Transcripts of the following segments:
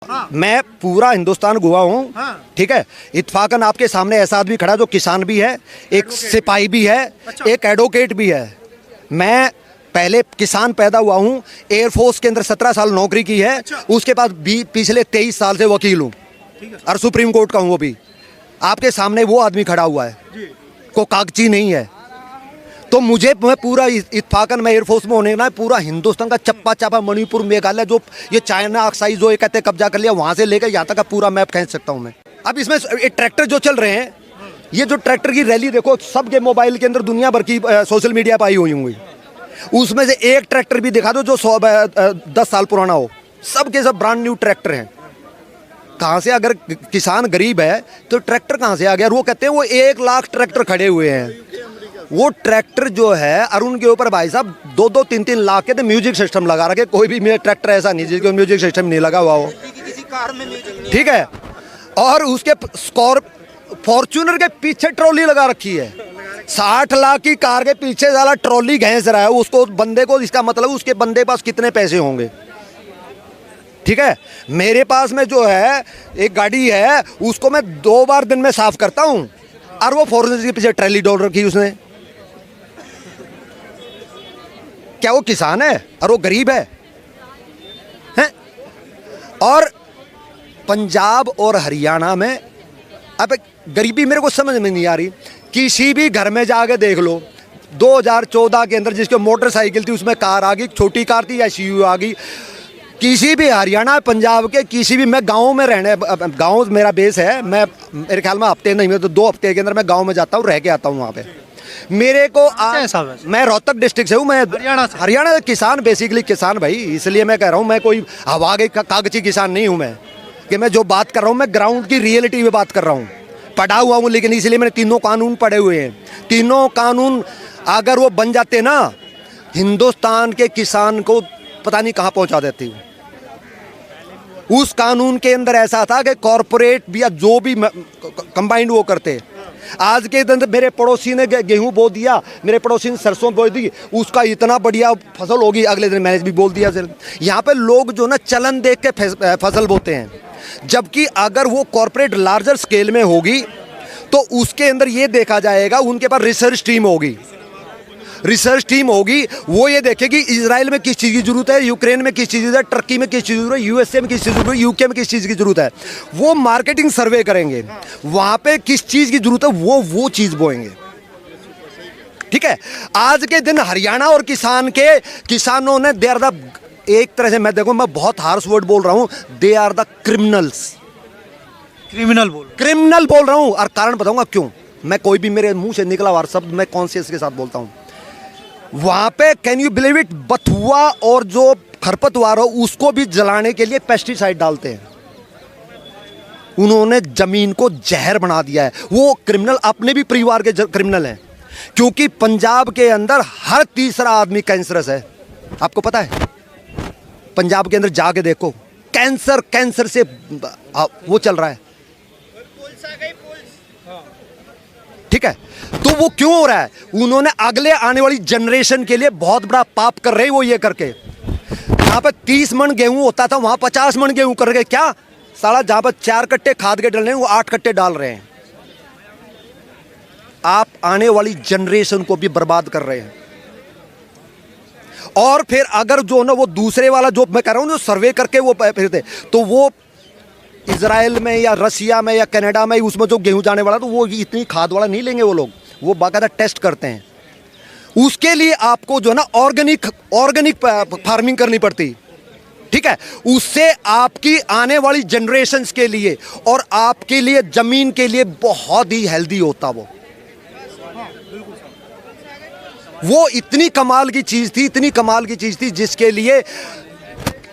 मैं पूरा हिंदुस्तान घुमा हूँ। ठीक है, इत्फाकन आपके सामने ऐसा आदमी खड़ा जो किसान भी है, एक सिपाही भी है, एक एडवोकेट भी है। मैं पहले किसान पैदा हुआ हूँ, एयरफोर्स के अंदर 17 साल नौकरी की है, उसके बाद भी पिछले 23 साल से वकील हूँ और सुप्रीम कोर्ट का हूँ। वो भी आपके सामने वो आदमी खड़ा हुआ है, को कागजी नहीं है। तो मैं पूरा इत्फाकन में एयरफोर्स में होने ना पूरा हिंदुस्तान का चप्पा चापा, मणिपुर, मेघालय, जो ये चाइना अक्साई जो ये कहते कब्जा कर लिया, वहाँ से लेकर यहाँ तक का पूरा मैप खींच सकता हूँ मैं। अब इसमें ये ट्रैक्टर जो चल रहे हैं, ये जो ट्रैक्टर की रैली देखो, सबके मोबाइल के अंदर दुनिया भर की सोशल मीडिया पर आई हुई होंगी। उसमें से एक ट्रैक्टर भी दिखा दो जो 10 साल पुराना हो, सबके सब ब्रांड न्यू ट्रैक्टर हैं। कहाँ से, अगर किसान गरीब है तो ट्रैक्टर कहाँ से आ गया? वो कहते हैं वो 1 लाख ट्रैक्टर खड़े हुए हैं। वो ट्रैक्टर जो है अरुण के ऊपर भाई साहब 2-2, 3-3 लाख के तो म्यूजिक सिस्टम लगा रखे। कोई भी मेरा ट्रैक्टर ऐसा नहीं जिसको म्यूजिक सिस्टम नहीं लगा हुआ हो, ठीक है। और उसके फॉर्च्यूनर के पीछे ट्रॉली लगा रखी है। 60 लाख की कार के पीछे साला ट्रॉली घैंस रहा है उसको, बंदे को। इसका मतलब उसके बंदे पास कितने पैसे होंगे, ठीक है। मेरे पास में जो है एक गाड़ी है, उसको मैं 2 बार दिन में साफ करता हूँ, और वो फॉर्च्यूनर के पीछे ट्रॉली डाल रखी उसने। क्या वो किसान है और वो गरीब है, हैं? और पंजाब और हरियाणा में अब गरीबी मेरे को समझ में नहीं आ रही। किसी भी घर में जाके देख लो, 2014 के अंदर जिसके मोटरसाइकिल थी उसमें कार आ गई, छोटी कार थी या SUV आ गई। किसी भी हरियाणा पंजाब के किसी भी, मैं गांव में गांव मेरा बेस है, मैं मेरे ख्याल में हफ्ते नहीं, मैं तो 2 हफ्ते के अंदर मैं गांव में जाता हूँ, रह के आता हूँ वहाँ पे। मेरे को मैं रोहतक डिस्ट्रिक्ट से हूँ, मैं हरियाणा किसान, बेसिकली किसान भाई। इसलिए मैं कह रहा हूँ, मैं कोई हवा के कागजी किसान नहीं हूँ मैं, कि मैं जो बात कर रहा हूँ मैं ग्राउंड की रियलिटी में बात कर रहा हूँ। पढ़ा हुआ हूँ, लेकिन इसलिए मैंने तीनों कानून पढ़े हुए हैं। तीनों कानून अगर वो बन जाते ना, हिंदुस्तान के किसान को पता नहीं कहाँ पहुँचा देती। उस कानून के अंदर ऐसा था कि कॉरपोरेट भी या जो भी कंबाइंड वो करते। आज के दिन मेरे पड़ोसी ने गेहूं बो दिया, मेरे पड़ोसी ने सरसों बो दी, उसका इतना बढ़िया फसल होगी, अगले दिन मैंने भी बोल दिया। यहाँ पे लोग जो ना चलन देख के फसल बोते हैं, जबकि अगर वो कॉरपोरेट लार्जर स्केल में होगी तो उसके अंदर ये देखा जाएगा, उनके पास रिसर्च टीम होगी। रिसर्च टीम होगी, वो ये देखेगी इजराइल में किस चीज़ की जरूरत है, यूक्रेन में किस चीज़ की जरूरत है, टर्की में किस चीज़ की जरूरत है, USA में किस चीज़ की जरूरत है, UK में किस चीज़ की जरूरत है। वो मार्केटिंग सर्वे करेंगे, वहाँ पे किस चीज़ की जरूरत है वो चीज़ बोएंगे, ठीक है। आज के दिन हरियाणा और किसानों ने दे आर द, एक तरह से मैं देखो, मैं बहुत हार्श वर्ड बोल रहा हूँ, दे आर द क्रिमिनल बोल रहा हूँ। और कारण बताऊंगा क्यों। मैं कोई भी मेरे मुंह से निकला हुआ शब्द मैं कॉन्शियस के साथ बोलता हूँ। वहां पे कैन यू बिलीव इट, बथुआ और जो खरपतवार हो उसको भी जलाने के लिए पेस्टिसाइड डालते हैं। उन्होंने जमीन को जहर बना दिया है। वो क्रिमिनल अपने भी परिवार के क्रिमिनल हैं, क्योंकि पंजाब के अंदर हर तीसरा आदमी कैंसरस है। आपको पता है? पंजाब के अंदर जाके देखो, कैंसर से वो चल रहा है, ठीक है। तो वो क्यों हो रहा है? उन्होंने अगले आने वाली जनरेशन के लिए बहुत बड़ा पाप कर रहे हैं वो ये करके। यहाँ पे 30 मन गेहूं होता था, वहां 50 मन गेहूं कर गए। क्या साला, जहां पर 4 कट्टे खाद के डालने वो 8 कट्टे डाल रहे हैं। आप आने वाली जनरेशन को भी बर्बाद कर रहे हैं। और फिर अगर जो ना वो दूसरे वाला जो मैं कह रहा हूं, जो सर्वे करके वो फिरते, तो वो इजराइल में या रसिया में या कनाडा में उसमें जो गेहूं जाने वाला, तो वो इतनी खाद वाला नहीं लेंगे वो लोग, वो बाकायदा टेस्ट करते हैं। उसके लिए आपको जो है ना ऑर्गेनिक फार्मिंग करनी पड़ती, ठीक है। उससे आपकी आने वाली जनरेशन्स के लिए और आपके लिए, जमीन के लिए बहुत ही हेल्दी होता। वो इतनी कमाल की चीज थी, जिसके लिए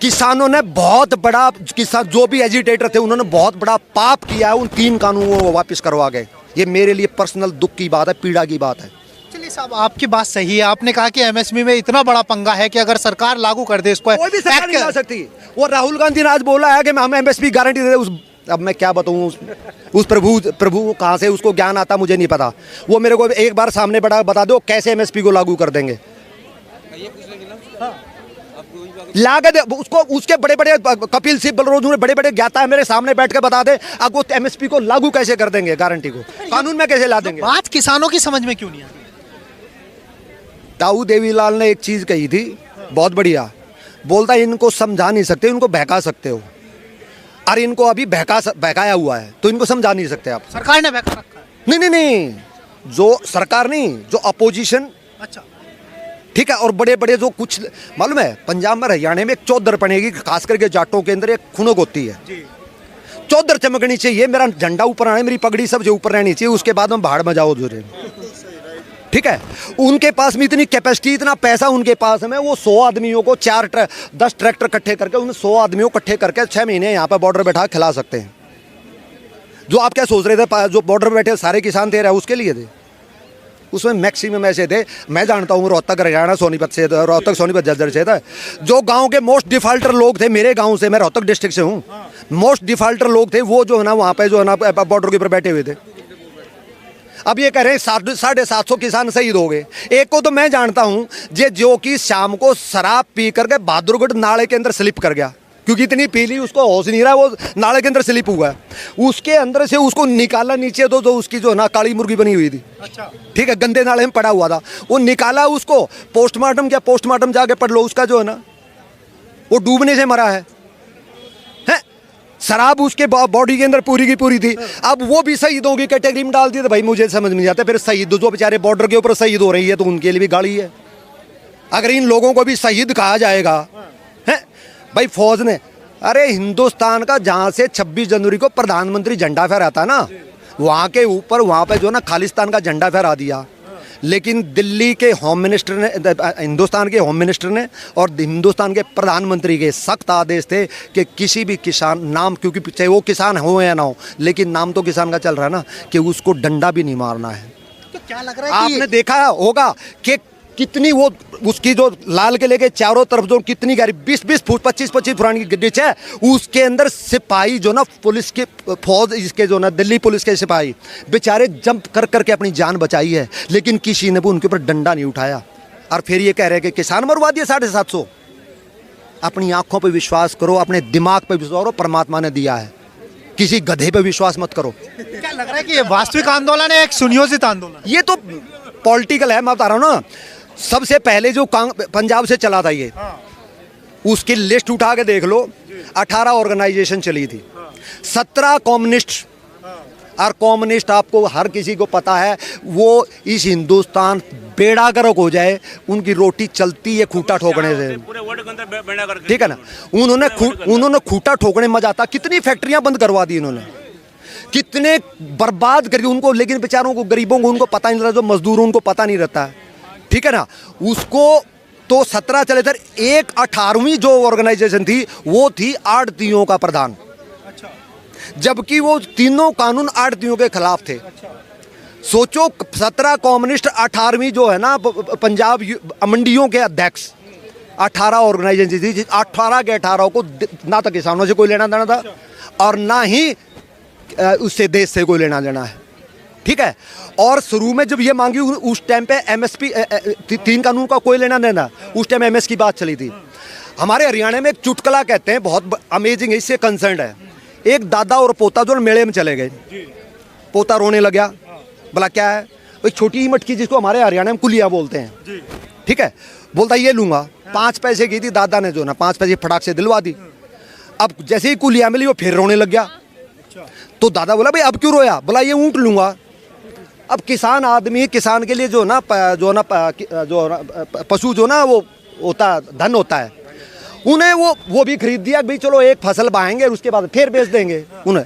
किसानों ने बहुत बड़ा, किसान जो भी एजिटेटर थे उन्होंने बहुत बड़ा पाप किया है। उन 3 कानूनों को वापस करवा गए। ये मेरे लिए पर्सनल दुख की बात है, पीड़ा की बात है। चलिए साहब, आपकी बात सही है। आपने कहा कि MSP में इतना बड़ा पंगा है कि अगर सरकार लागू कर दे इसको, कोई भी सरकार नहीं ला सकती। वो राहुल गांधी ने आज बोला है कि हम MSP गारंटी दे उस, अब मैं क्या बताऊं, उस प्रभु कहाँ से उसको ज्ञान आता मुझे नहीं पता। वो मेरे को एक बार सामने बता दो कैसे MSP को लागू कर देंगे। लागत उसको उसके बड़े बड़े कपिल सिब्बल रोज बड़े बड़े ज्ञाता है मेरे सामने बैठ के बता दे, अब वो एमएसपी को लागू कैसे कर देंगे, गारंटी को कानून में कैसे ला देंगे। बात किसानों की समझ में क्यों नहीं आती? ताऊ देवीलाल ने एक चीज कही थी बहुत बढ़िया, बोलता इनको समझा नहीं सकते, इनको बहका सकते हो। अरे इनको अभी बहकाया हुआ है तो इनको समझा नहीं सकते आप। सरकार ने बहका रखा है। नहीं नहीं नहीं, जो सरकार नहीं, जो अपोजिशन, अच्छा, ठीक है। और बड़े बड़े जो कुछ मालूम है, पंजाब में हरियाणा में एक चौधर पड़ेगी, खास करके जाटों के अंदर एक खुनक होती है, चौधर चमकनी चाहिए, मेरा झंडा ऊपर आना, मेरी पगड़ी सब जो ऊपर रहनी चाहिए, उसके बाद में भाड़ में जाओ जोरे, ठीक है। उनके पास में इतनी कैपेसिटी, इतना पैसा उनके पास में, वो 100 आदमियों को 10 ट्रैक्टर इकट्ठे करके, उन 100 आदमियों को इकट्ठे करके 6 महीने यहाँ पर बॉर्डर बैठा खिला सकते हैं। जो आप क्या सोच रहे थे, जो बॉर्डर पर बैठे सारे किसान थे, उसके लिए थे, उसमें मैक्सिमम ऐसे थे, मैं जानता हूँ रोहतक हरियाणा सोनीपत से, रोहतक सोनीपत जर्जर से था, जो गांव के मोस्ट डिफाल्टर लोग थे, मेरे गांव से, मैं रोहतक डिस्ट्रिक्ट से हूँ, मोस्ट डिफाल्टर लोग थे वो, जो है ना वहाँ पे जो है ना बॉर्डर के ऊपर बैठे हुए थे। अब ये कह रहे हैं 750 किसान शहीद हो गए। एक को तो मैं जानता हूँ जो कि शाम को शराब पी करके बहादुरगढ़ नाले के अंदर स्लिप कर गया, क्योंकि इतनी पी ली उसको होश नहीं रहा, वो नाले के अंदर स्लिप हुआ है, उसके अंदर से उसको निकाला नीचे, तो जो उसकी जो ना काली मुर्गी बनी हुई थी, अच्छा, ठीक है, गंदे नाले में पड़ा हुआ था, वो निकाला, उसको पोस्टमार्टम क्या, पोस्टमार्टम जाके पढ़ लो, उसका जो है ना वो डूबने से मरा है। शराब उसके बॉडी के अंदर पूरी की पूरी थी। अब वो भी शहीदों की कैटेगरी में डाल दी, तो भाई मुझे समझ में नहीं आता, फिर शहीद जो बेचारे बॉर्डर के ऊपर शहीद हो रही है तो उनके लिए भी गाली है। अगर इन लोगों को भी शहीद कहा जाएगा, है भाई, फौज ने, अरे हिंदुस्तान का जहाँ से 26 जनवरी को प्रधानमंत्री झंडा फहराता ना, वहाँ के ऊपर वहाँ पे जो ना खालिस्तान का झंडा फहरा दिया, लेकिन दिल्ली के होम मिनिस्टर ने, हिंदुस्तान के होम मिनिस्टर ने और हिंदुस्तान के प्रधानमंत्री के सख्त आदेश थे कि किसी भी किसान नाम, क्योंकि चाहे वो किसान हो या ना हो, लेकिन नाम तो किसान का चल रहा है ना, कि उसको डंडा भी नहीं मारना है। तो क्या लग रहा है आपने देखा होगा कि कितनी वो उसकी जो लाल किले के चारों तरफ जो कितनी गहरी 20-20 फुट 25-25 फुट की डिच है, उसके अंदर सिपाही जो ना पुलिस के फौज, इसके जो ना दिल्ली पुलिस के सिपाही बेचारे जंप कर करके अपनी जान बचाई है, लेकिन किसी ने भी उनके ऊपर डंडा नहीं उठाया। और फिर ये कह रहे हैं कि किसान मरवा दिए 750। अपनी आंखों पर विश्वास करो, अपने दिमाग पर विश्वास करो, परमात्मा ने दिया है, किसी गधे पर विश्वास मत करो। क्या लग रहा है कि ये वास्तविक आंदोलन है, एक सुनियोजित आंदोलन? ये तो पॉलिटिकल है, मैं बता रहा हूँ ना। सबसे पहले जो पंजाब से चला था ये, उसकी लिस्ट उठा के देख लो, 18 ऑर्गेनाइजेशन चली थी, 17 कम्युनिस्ट। और कम्युनिस्ट आपको हर किसी को पता है, वो इस हिंदुस्तान बेड़ा गर्क हो जाए, उनकी रोटी चलती है खूंटा ठोकने से, ठीक है ना। उन्होंने खूंटा ठोकने में मजा आता। कितनी फैक्ट्रियां बंद करवा दी इन्होंने, कितने बर्बाद कर दिए उनको, लेकिन बेचारों को, गरीबों को उनको पता नहीं रहता, जो मजदूर उनको पता नहीं रहता है, ठीक है ना। उसको तो 17 चले थे, एक 18वीं जो ऑर्गेनाइजेशन थी वो थी आड़तियों का प्रधान, अच्छा, जबकि वो तीनों कानून आड़तियों के खिलाफ थे। अच्छा। सोचो 17 कम्युनिस्ट, 18वीं जो है ना पंजाब मंडियों के अध्यक्ष, 18 ऑर्गेनाइजेशन थी, 18 के 18 को ना तो किसानों से कोई लेना देना था और ना ही उससे देश से कोई लेना देना है, ठीक है। और शुरू में जब ये मांगी, उस टाइम पे एमएसपी 3 कानून का कोई लेना देना, उस टाइम एमएस की बात चली थी। हमारे हरियाणा में एक चुटकुला कहते हैं, बहुत अमेजिंग है, इससे कंसर्न है। एक दादा और पोता जो मेले में चले गए, पोता रोने लगा, बोला क्या है, एक छोटी मटकी जिसको हमारे हरियाणा में कुलिया बोलते हैं, ठीक है, बोलता ये लूंगा, 5 पैसे की थी, दादा ने जो ना 5 पैसे फटाक से दिलवा दी। अब जैसे ही कुलिया मिली वो फिर रोने लग गया, तो दादा बोला भाई अब क्यों रोया, बोला ये ऊँट लूंगा। अब किसान आदमी, किसान के लिए जो ना पशु जो ना वो होता धन होता है, उन्हें वो भी खरीद दिया, भाई चलो एक फसल बाएंगे उसके बाद फिर बेच देंगे उन्हें।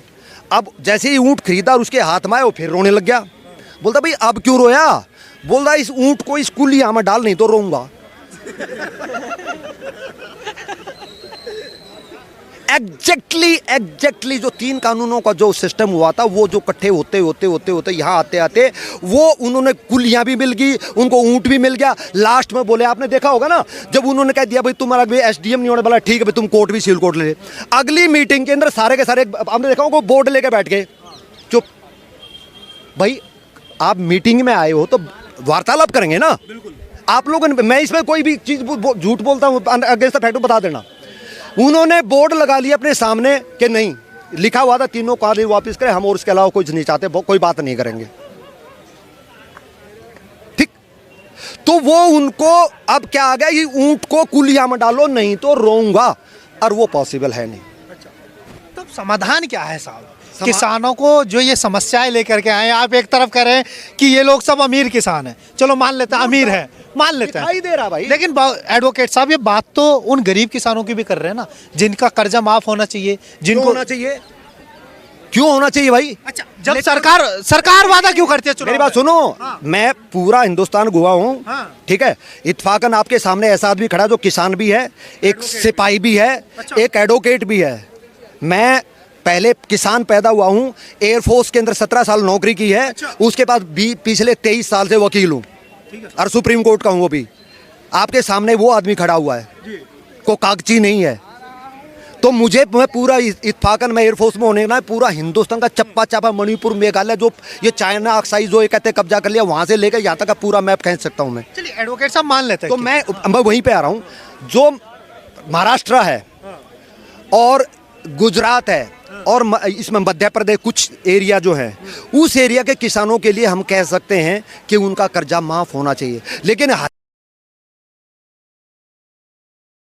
अब जैसे ही ऊँट खरीदा और उसके हाथ में आया वो फिर रोने लग गया, बोलता भाई अब क्यों रोया, बोल रहा इस ऊँट को इस कुलिया में डाल, नहीं तो रोऊंगा। एग्जैक्टली जो 3 कानूनों का जो सिस्टम हुआ था, वो जो इकट्ठे होते यहाँ आते वो उन्होंने कुलियाँ भी मिल गई, उनको ऊँट भी मिल गया। लास्ट में बोले, आपने देखा होगा ना, जब उन्होंने कह दिया भाई तुम्हारा भाई एसडीएम नहीं होने वाला, ठीक है भाई तुम कोर्ट भी सील कोर्ट ले। अगली मीटिंग के अंदर सारे के सारे आपने देखा होगा बोर्ड लेके बैठ गए, चुप भाई आप मीटिंग में आए हो तो वार्तालाप करेंगे ना, आप लोगों ने, मैं इसमें कोई भी चीज़ झूठ बोलता हूँ अगेंस्ट द फैक्ट बता देना। उन्होंने बोर्ड लगा लिया अपने सामने कि नहीं, लिखा हुआ था तीनों कार्य वापस करें हम, और उसके अलावा कुछ नहीं चाहते, कोई बात नहीं करेंगे। ठीक, तो वो उनको अब क्या आ गया, ये ऊंट को कुलिया में डालो नहीं तो रोऊंगा, और वो पॉसिबल है नहीं। तो समाधान क्या है साहब? किसानों को जो ये समस्याएं लेकर के आए, आप एक तरफ कह रहे हैं कि ये लोग सब अमीर किसान हैं, चलो मान लेते हैं अमीर है, मान लेते हैं, दिखाई दे रहा भाई। लेकिन एडवोकेट साहब ये बात तो उन गरीब किसानों की भी कर रहे हैं ना, जिनका कर्जा माफ होना चाहिए, जिनको होना चाहिए, क्यों होना चाहिए भाई? अच्छा, जब सरकार वादा क्यों करती है चुनाव मेरी बात में? सुनो, हाँ। मैं पूरा हिंदुस्तान घुमा हूँ, हाँ। ठीक है, इत्फाकन आपके सामने ऐसा आदमी खड़ा जो किसान भी है, एक सिपाही भी है, अच्छा। एक एडवोकेट भी है। मैं पहले किसान पैदा हुआ हूँ, एयरफोर्स के अंदर 17 साल नौकरी की है, अच्छा। उसके बाद भी पिछले 23 साल से वकील हूँ, और सुप्रीम कोर्ट का हूँ। वो भी आपके सामने वो आदमी खड़ा हुआ है, को कागजी नहीं है। तो मुझे, मैं पूरा इत्फाकन मैं एयरफोर्स में होने ना, पूरा हिंदुस्तान का चप्पा चापा, मणिपुर, मेघालय, जो ये चाइना ऑक्साइड जो ये कहते हैं कब्जा कर लिया, वहाँ से लेकर यहाँ तक का पूरा मैप खींच सकता हूँ मैं। चलिए एडवोकेट साहब मान लेते हैं तो मैं वहीं पे आ रहा हूँ, जो महाराष्ट्र है और गुजरात है और इसमें मध्य प्रदेश कुछ एरिया जो है, उस एरिया के किसानों के लिए हम कह सकते हैं कि उनका कर्जा माफ होना चाहिए। लेकिन